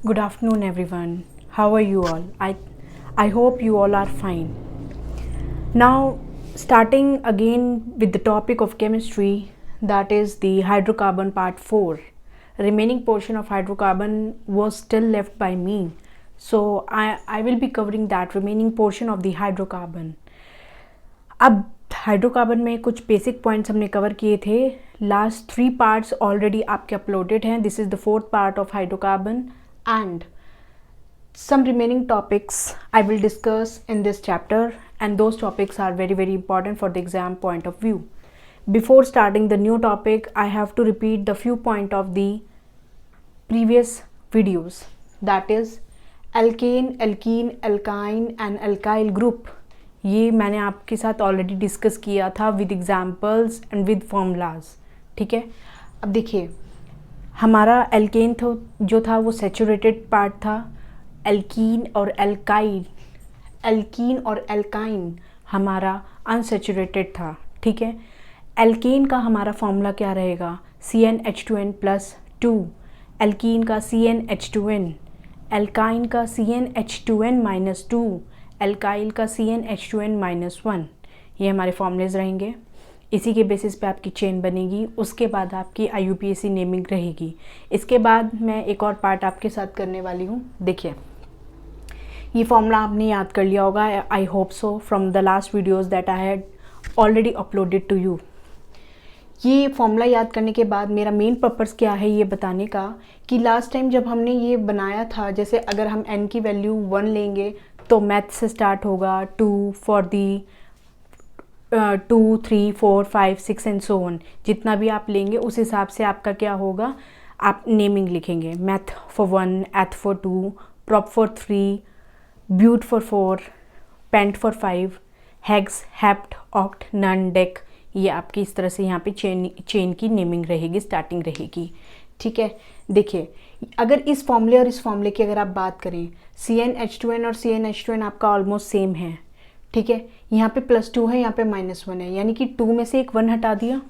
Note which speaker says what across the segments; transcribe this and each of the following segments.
Speaker 1: Good afternoon, everyone. How are you all? I hope you all are fine. Now, starting again with the topic of chemistry, that is the hydrocarbon part 4. Remaining portion of hydrocarbon was still left by me. So, I will be covering that remaining portion of the hydrocarbon. अब hydrocarbon में कुछ basic points हमने cover किए थे. Last 3 parts already आपके uploaded हैं. This is the 4th part of hydrocarbon and some remaining topics I will discuss in this chapter, and those topics are very important for the exam point of view. Before starting the new topic, I have to repeat the few point of the previous videos, that is alkane, alkene, alkyne and alkyl group. ये मैंने आपके साथ already discuss किया था with examples and with formulas. ठीक है, अब देखिए हमारा एल्केन जो था वो सैचुरेटेड पार्ट था. एल्कीन और एल्काइन हमारा अनसैचुरेटेड था. ठीक है, एल्केन का हमारा फॉर्मूला क्या रहेगा? CnH2n+2. एल्कीन का CnH2n, एल्काइन का CnH2n-2, एल्काइल का CnH2n-1. ये हमारे फॉर्मूलेज रहेंगे. इसी के बेसिस पे आपकी चेन बनेगी. उसके बाद आपकी IUPAC नेमिंग रहेगी. इसके बाद मैं एक और पार्ट आपके साथ करने वाली हूँ. देखिए ये फॉर्मूला आपने याद कर लिया होगा. I hope so from the last videos that I had already uploaded to you. ये फॉर्मूला याद करने के बाद मेरा मेन पर्पज़ क्या है ये बताने का कि लास्ट टाइम जब हमने ये बनाया था, जैसे अगर हम n की वैल्यू 1 लेंगे तो मैथ से स्टार्ट होगा 2 for the 2, 3, 4, 5, 6 and so on. जितना भी आप लेंगे उस हिसाब से आपका क्या होगा, आप नेमिंग लिखेंगे. Math for 1, eth for 2, prop for 3, but for 4, pent for 5, hex, hept, oct, non, dec. ये आपकी इस तरह से यहाँ पे चेन की नेमिंग रहेगी, स्टार्टिंग रहेगी. ठीक है, देखिए अगर इस फॉर्मूले और इस फॉर्मूले की अगर आप बात करें, CnH2n और CnH2n आपका ऑलमोस्ट सेम है. ठीक है, यहाँ पे +2 है, यहाँ पे -1 है, यानी कि 2 में से एक 1 हटा दिया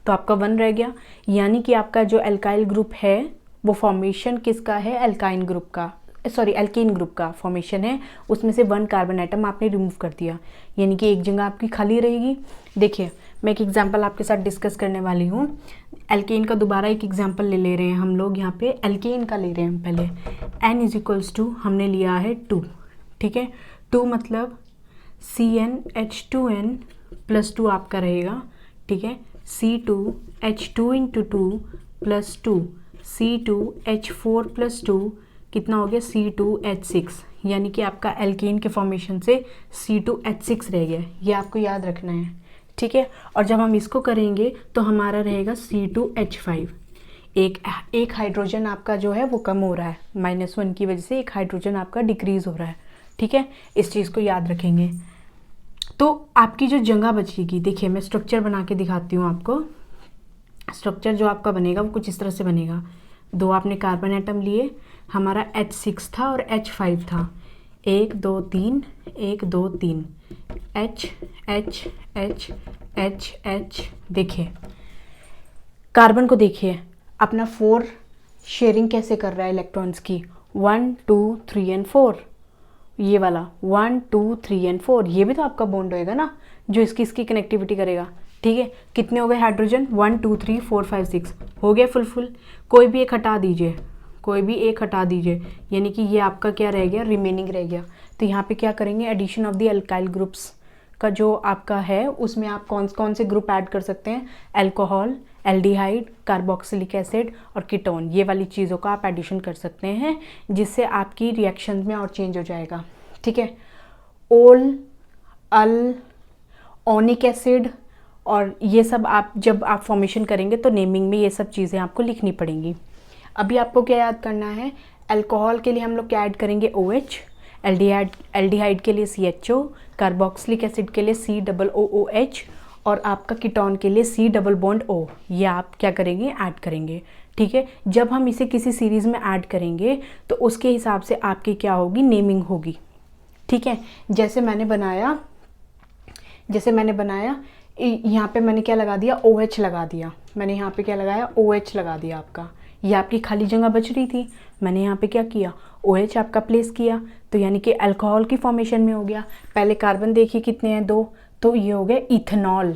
Speaker 1: तो आपका 1 रह गया. यानी कि आपका जो एल्काइल ग्रुप है वो फॉर्मेशन किसका है? एल्काइन ग्रुप का, सॉरी एल्कीन ग्रुप का फॉर्मेशन है. उसमें से 1 कार्बन आइटम आपने रिमूव कर दिया, यानी कि एक जगह आपकी खाली रहेगी. देखिए मैं एक एग्जांपल आपके साथ डिस्कस करने वाली हूँ. एल्केन का दोबारा एक एग्जांपल ले रहे हैं हम लोग. यहाँ पे एल्केन का ले रहे हैं पहले. n = हमने लिया है 2. ठीक है, 2 मतलब CnH2n+2 आपका रहेगा. ठीक है, C2H2 × 2 +2, C2H4+2 कितना हो गया? C2H6. यानी कि आपका एल्केन के फॉर्मेशन से C2H6 रह गया. ये आपको याद रखना है. ठीक है, और जब हम इसको करेंगे तो हमारा रहेगा C2H5. एक हाइड्रोजन आपका जो है वो कम हो रहा है, -1 की वजह से एक हाइड्रोजन आपका डिक्रीज़ हो रहा है. ठीक है, इस चीज़ को याद रखेंगे. तो आपकी जो जगह बचेगी, देखिए मैं स्ट्रक्चर बना के दिखाती हूँ आपको. स्ट्रक्चर जो आपका बनेगा वो कुछ इस तरह से बनेगा. 2 आपने कार्बन एटम लिए, हमारा H6 था और H5 था. 1 2 3, 1 2 3, H H H H H. देखिए कार्बन को देखिए अपना 4 शेयरिंग कैसे कर रहा है इलेक्ट्रॉन्स की. 1 2 3 एंड 4. ये वाला 1 2 3 एंड 4, ये भी तो आपका बॉन्ड होएगा ना, जो इसकी कनेक्टिविटी करेगा. ठीक है, कितने हो गए हाइड्रोजन? 1 2 3 4 5 6 हो गया फुल. कोई भी एक हटा दीजिए, यानी कि ये आपका क्या रह गया? रिमेनिंग रह गया. तो यहाँ पे क्या करेंगे? Addition of the alkyl groups का जो आपका है उसमें आप कौन से ग्रुप ऐड कर सकते हैं? अल्कोहल, एल्डिहाइड, कार्बोक्सिलिक एसिड और कीटोन. ये वाली चीज़ों का आप एडिशन कर सकते हैं, जिससे आपकी रिएक्शन में और चेंज हो जाएगा. ठीक है, ओल, अल, ओनिक एसिड और ये सब आप जब आप फॉर्मेशन करेंगे तो नेमिंग में ये सब चीज़ें आपको लिखनी पड़ेंगी. अभी आपको क्या याद करना है? अल्कोहल के लिए हम लोग क्या ऐड करेंगे? OH, एल्डिहाइड के लिए CHO, कार्बोक्सिलिक एसिड के लिए COOH और आपका कीटोन के लिए C+O. ये आप क्या करेंगे? ऐड करेंगे. ठीक है, जब हम इसे किसी सीरीज़ में ऐड करेंगे तो उसके हिसाब से आपकी क्या होगी? नेमिंग होगी. ठीक है, जैसे मैंने बनाया यहाँ पे मैंने क्या लगा दिया? OH लगा दिया. मैंने यहाँ पे क्या लगाया? OH लगा दिया आपका. ये आपकी खाली जगह बच रही थी, मैंने यहाँ पे क्या किया, OH आपका प्लेस किया, तो यानी कि अल्कोहल की फॉर्मेशन में हो गया। पहले कार्बन देखिए कितने हैं, 2, तो ये हो गया इथेनॉल।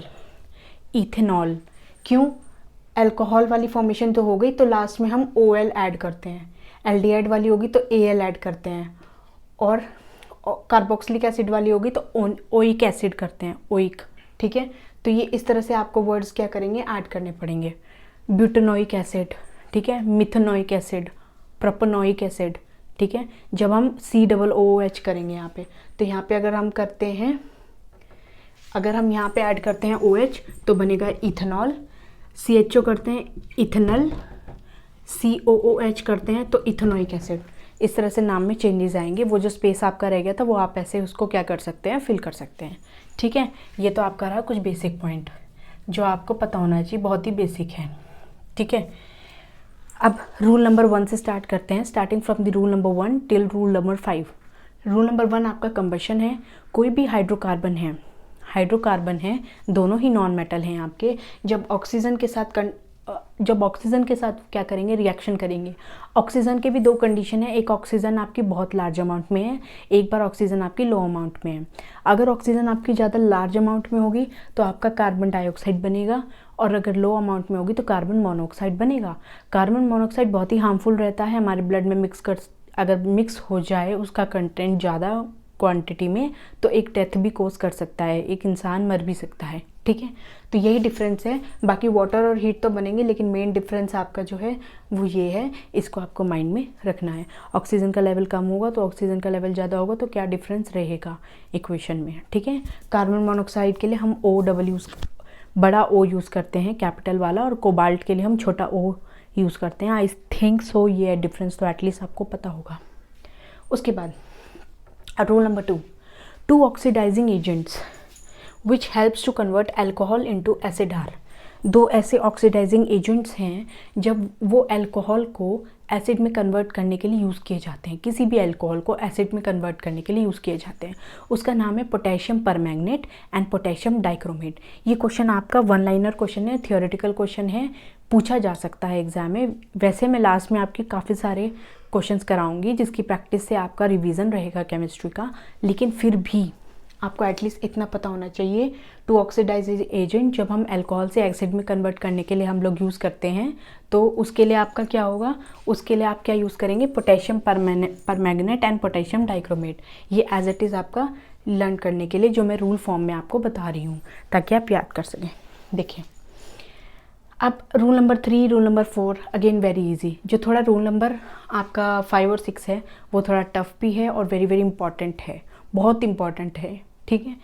Speaker 1: इथेनॉल क्यों, अल्कोहल वाली फॉर्मेशन तो हो गई, तो लास्ट में हम OL ऐड करते हैं, एल्डिहाइड वाली होगी तो AL ऐड करते हैं, और कार्बोक्सिलिक एसिड वाली होगी तो ओइक एसिड करते हैं, ओइक। ठीक है, तो ये इस तरह से आपको वर्ड्स क्या करेंगे, ऐड करने पड़ेंगे। ब्यूटेनोइक एसिड, ठीक है, मिथेनोइक एसिड, प्रोपेनोइक एसिड। ठीक है, जब हम COOH करेंगे यहाँ पे, तो यहाँ पे अगर हम करते हैं, अगर हम यहाँ पे ऐड करते हैं OH तो बनेगा इथेनॉल, CHO करते हैं इथेनल, COOH करते हैं तो इथेनोइक एसिड। इस तरह से नाम में चेंजेस आएंगे, वो जो स्पेस आपका रह गया था वो आप ऐसे उसको क्या कर सकते हैं, फिल कर सकते हैं। ठीक है, ये तो आपका रहा कुछ बेसिक पॉइंट जो आपको पता होना चाहिए, बहुत ही बेसिक है। ठीक है, अब रूल नंबर 1 से स्टार्ट करते हैं, starting from the rule number 1 till rule number 5। Rule number 1 आपका कंबशन है, कोई भी हाइड्रोकार्बन है, हाइड्रोकार्बन है, दोनों ही नॉन मेटल हैं आपके, जब ऑक्सीजन के साथ क्या करेंगे, रिएक्शन करेंगे। ऑक्सीजन के भी 2 कंडीशन है, एक ऑक्सीजन आपकी बहुत लार्ज अमाउंट में है, एक बार ऑक्सीजन आपकी लो अमाउंट में है। अगर ऑक्सीजन आपकी ज़्यादा लार्ज अमाउंट में होगी तो आपका कार्बन डाइऑक्साइड बनेगा, और अगर लो अमाउंट में होगी तो कार्बन मोनोऑक्साइड बनेगा। कार्बन मोनोऑक्साइड बहुत ही हार्मफुल रहता है, हमारे ब्लड में अगर मिक्स हो जाए उसका कंटेंट ज़्यादा क्वांटिटी में तो एक डेथ भी कोज कर सकता है, एक इंसान मर भी सकता है। ठीक है, तो यही डिफरेंस है, बाकी वाटर और हीट तो बनेंगे, लेकिन मेन डिफरेंस आपका जो है वो ये है, इसको आपको माइंड में रखना है। ऑक्सीजन का लेवल कम होगा तो ऑक्सीजन का लेवल ज़्यादा होगा, तो क्या डिफरेंस रहेगा इक्वेशन में। ठीक है, कार्बन मोनोऑक्साइड के लिए हम बड़ा O यूज़ करते हैं, कैपिटल वाला, और कोबाल्ट के लिए हम छोटा O यूज़ करते हैं। आई थिंक सो ये है डिफरेंस, तो एटलीस्ट आपको पता होगा। उसके बाद rule number 2 oxidising agents which helps to convert alcohol into acid are. 2 ऐसे ऑक्सीडाइजिंग एजेंट्स हैं जब वो अल्कोहल को एसिड में कन्वर्ट करने के लिए यूज़ किए जाते हैं, किसी भी अल्कोहल को एसिड में कन्वर्ट करने के लिए यूज़ किए जाते हैं। उसका नाम है potassium permanganate and potassium dichromate. ये क्वेश्चन आपका 1 लाइनर क्वेश्चन है, थियोरेटिकल क्वेश्चन है, पूछा जा सकता है एग्जाम में। वैसे मैं लास्ट में आपके काफ़ी सारे क्वेश्चंस कराऊंगी जिसकी प्रैक्टिस से आपका रिवीजन रहेगा केमिस्ट्री का, लेकिन फिर भी आपको एटलीस्ट इतना पता होना चाहिए, 2 ऑक्सीडाइजिंग एजेंट जब हम अल्कोहल से एसिड में कन्वर्ट करने के लिए हम लोग यूज़ करते हैं तो उसके लिए आपका क्या होगा, उसके लिए आप क्या यूज़ करेंगे, potassium permanganate and potassium dichromate. ये एज इट इज़ आपका लर्न करने के लिए जो मैं रूल फॉर्म में आपको बता रही हूँ ताकि आप याद कर सकें। देखिए अब rule number 3, rule number 4 again very easy. जो थोड़ा रूल नंबर आपका 5 और 6 है वो थोड़ा टफ भी है और वेरी वेरी इंपॉर्टेंट है, बहुत इंपॉर्टेंट है। ठीक है,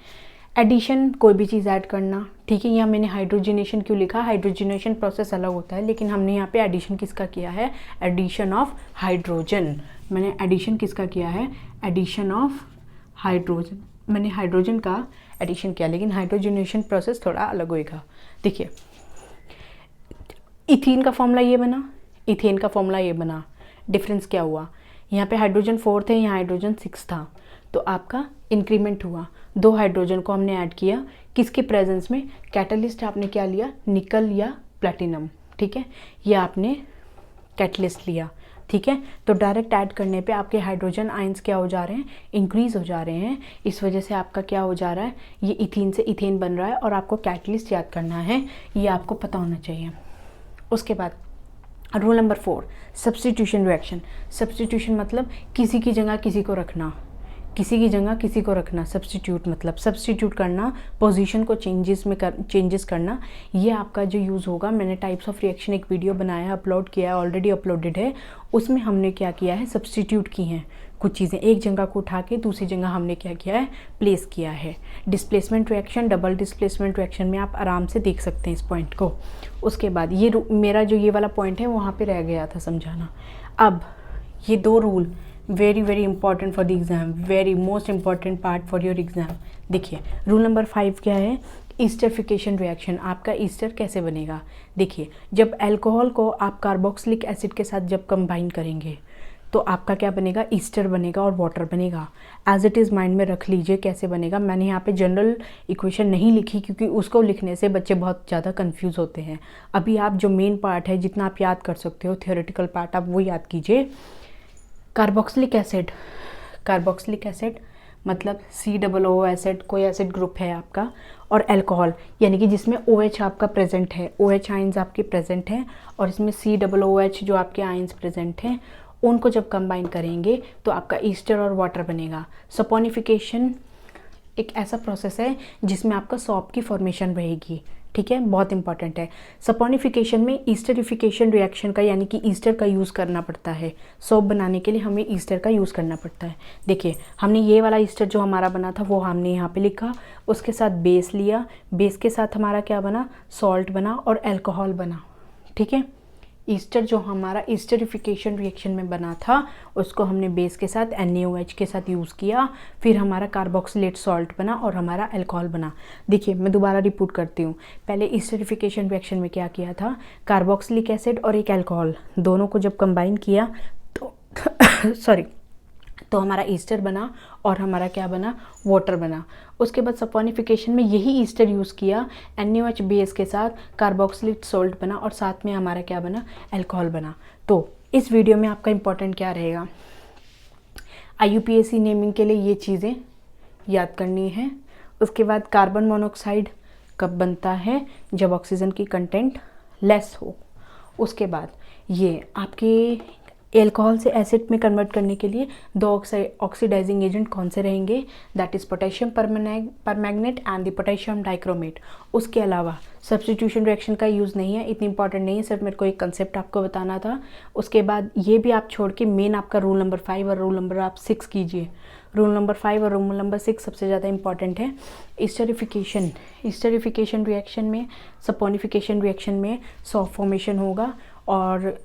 Speaker 1: एडिशन, कोई भी चीज़ ऐड करना। ठीक है, यहाँ मैंने हाइड्रोजनेशन क्यों लिखा, हाइड्रोजनेशन प्रोसेस अलग होता है, लेकिन हमने यहाँ पे एडिशन किसका किया है, एडिशन ऑफ हाइड्रोजन। मैंने एडिशन किसका किया है, एडिशन ऑफ हाइड्रोजन, मैंने हाइड्रोजन का एडिशन किया, लेकिन हाइड्रोजनेशन प्रोसेस थोड़ा अलग होएगा। देखिए इथीन का फॉर्मूला ये बना, इथेन का फॉर्मूला ये बना, डिफरेंस क्या हुआ, यहाँ पे हाइड्रोजन 4 थे, यहाँ हाइड्रोजन 6 था, तो आपका इंक्रीमेंट हुआ। 2 हाइड्रोजन को हमने ऐड किया, किसके प्रेजेंस में, कैटलिस्ट आपने क्या लिया, निकल या प्लैटिनम। ठीक है, ये आपने कैटलिस्ट लिया। ठीक है, तो डायरेक्ट ऐड करने पे आपके हाइड्रोजन आयंस क्या हो जा रहे हैं, इंक्रीज हो जा रहे हैं। इस वजह से आपका क्या हो जा रहा है, ये इथीन से इथेन बन रहा है, और आपको कैटलिस्ट याद करना है, ये आपको पता होना चाहिए। उसके बाद rule number 4 substitution reaction. Substitution मतलब किसी की जगह किसी को रखना, किसी की जगह किसी को रखना। सब्स्टिट्यूट मतलब सब्स्टिट्यूट करना, पोजीशन को चेंजेस करना। ये आपका जो यूज़ होगा, मैंने टाइप्स ऑफ रिएक्शन एक वीडियो बनाया है, अपलोड किया है, ऑलरेडी अपलोडेड है, उसमें हमने क्या किया है, सब्स्टिट्यूट की हैं कुछ चीज़ें, एक जगह को उठा के दूसरी जगह हमने क्या किया है, प्लेस किया है। Displacement reaction, double displacement reaction में आप आराम से देख सकते हैं इस पॉइंट को। उसके बाद ये मेरा जो ये वाला पॉइंट है वहाँ पे रह गया था समझाना। अब ये 2 rule very very important for the exam, very most important part for your exam. देखिए रूल नंबर 5 क्या है, ईस्टरिफिकेशन रिएक्शन। आपका ईस्टर कैसे बनेगा, देखिए जब अल्कोहल को आप कार्बोक्सिलिक एसिड के साथ जब कंबाइन करेंगे, तो आपका क्या बनेगा, ईस्टर बनेगा और वाटर बनेगा। एज इट इज़ माइंड में रख लीजिए कैसे बनेगा। मैंने यहाँ पे जनरल इक्वेशन नहीं लिखी क्योंकि उसको लिखने से बच्चे बहुत ज़्यादा कंफ्यूज होते हैं। अभी आप जो मेन पार्ट है, जितना आप याद कर सकते हो थियोरेटिकल पार्ट, आप वो याद कीजिए। कार्बोक्सिलिक एसिड, कार्बोक्सिलिक एसिड मतलब COO एसिड, कोई एसिड ग्रुप है आपका, और अल्कोहल यानी कि जिसमें OH आपका प्रेजेंट है, OH आइंस आपके प्रेजेंट हैं, और इसमें COOH जो आपके आइंस प्रेजेंट हैं, उनको जब कंबाइन करेंगे तो आपका ईस्टर और वाटर बनेगा। सपोनिफिकेशन एक ऐसा प्रोसेस है जिसमें आपका सॉप की फॉर्मेशन रहेगी, ठीक है, बहुत इंपॉर्टेंट है। सपोनिफिकेशन में ईस्टरिफिकेशन रिएक्शन का यानी कि ईस्टर का यूज़ करना पड़ता है। सॉप बनाने के लिए हमें ईस्टर का यूज़ करना पड़ता है। देखिए हमने ये वाला ईस्टर जो हमारा बना था वो हमने यहाँ पे लिखा, उसके साथ बेस लिया, बेस के साथ हमारा क्या बना, सॉल्ट बना और अल्कोहल बना, ठीक है। ईस्टर जो हमारा ईस्टरिफिकेशन रिएक्शन में बना था उसको हमने बेस के साथ NaOH के साथ यूज़ किया, फिर हमारा कार्बोक्सिलेट सॉल्ट बना और हमारा अल्कोहल बना। देखिए मैं दोबारा रिपीट करती हूँ, पहले ईस्टरिफिकेशन रिएक्शन में क्या किया था, कार्बोक्सिलिक एसिड और एक अल्कोहल दोनों को जब कंबाइन किया तो सॉरी तो हमारा ईस्टर बना और हमारा क्या बना, वाटर बना। उसके बाद सपोनिफिकेशन में यही ईस्टर यूज़ किया, NaOH बेस के साथ कार्बोक्सिलेट सॉल्ट बना और साथ में हमारा क्या बना, अल्कोहल बना। तो इस वीडियो में आपका इंपॉर्टेंट क्या रहेगा, IUPAC नेमिंग के लिए ये चीज़ें याद करनी है। उसके बाद कार्बन मोनोऑक्साइड कब बनता है, जब ऑक्सीजन की कंटेंट लेस हो। उसके बाद ये आपके एल्कोहल से एसिड में कन्वर्ट करने के लिए दो ऑक्सीडाइजिंग एजेंट कौन से रहेंगे, that is potassium permanganate and the potassium dichromate. उसके अलावा सब्स्टिट्यूशन रिएक्शन का यूज़ नहीं है, इतनी इंपॉर्टेंट नहीं है, सिर्फ मेरे को एक कंसेप्ट आपको बताना था। उसके बाद ये भी आप छोड़ के मेन आपका रूल नंबर 5 और रूल नंबर आप 6 कीजिए। रूल नंबर 5 और रूल नंबर 6 सबसे ज़्यादा इंपॉर्टेंट है। ईस्टरिफिकेशन रिएक्शन में, सपोनिफिकेशन रिएक्शन में सॉल्ट फॉर्मेशन होगा, और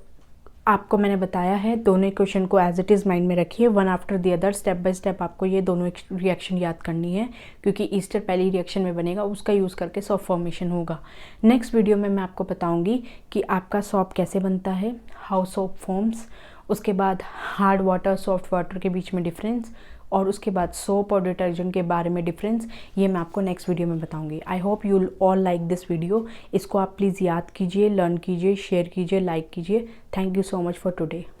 Speaker 1: आपको मैंने बताया है दोनों इक्वेशन को एज इट इज़ माइंड में रखिए, one after the other, step by step आपको ये दोनों रिएक्शन याद करनी है, क्योंकि ईस्टर पहली रिएक्शन में बनेगा, उसका यूज़ करके सॉप फॉर्मेशन होगा। नेक्स्ट वीडियो में मैं आपको बताऊंगी कि आपका सॉप कैसे बनता है, हाउ सॉप फॉर्म्स, उसके बाद हार्ड वाटर सॉफ्ट वाटर के बीच में डिफरेंस, और उसके बाद सोप और डिटर्जेंट के बारे में डिफरेंस, ये मैं आपको नेक्स्ट वीडियो में बताऊंगी। I hope you all like this video. इसको आप प्लीज़ याद कीजिए, लर्न कीजिए, शेयर कीजिए, लाइक कीजिए। Thank you so much for today.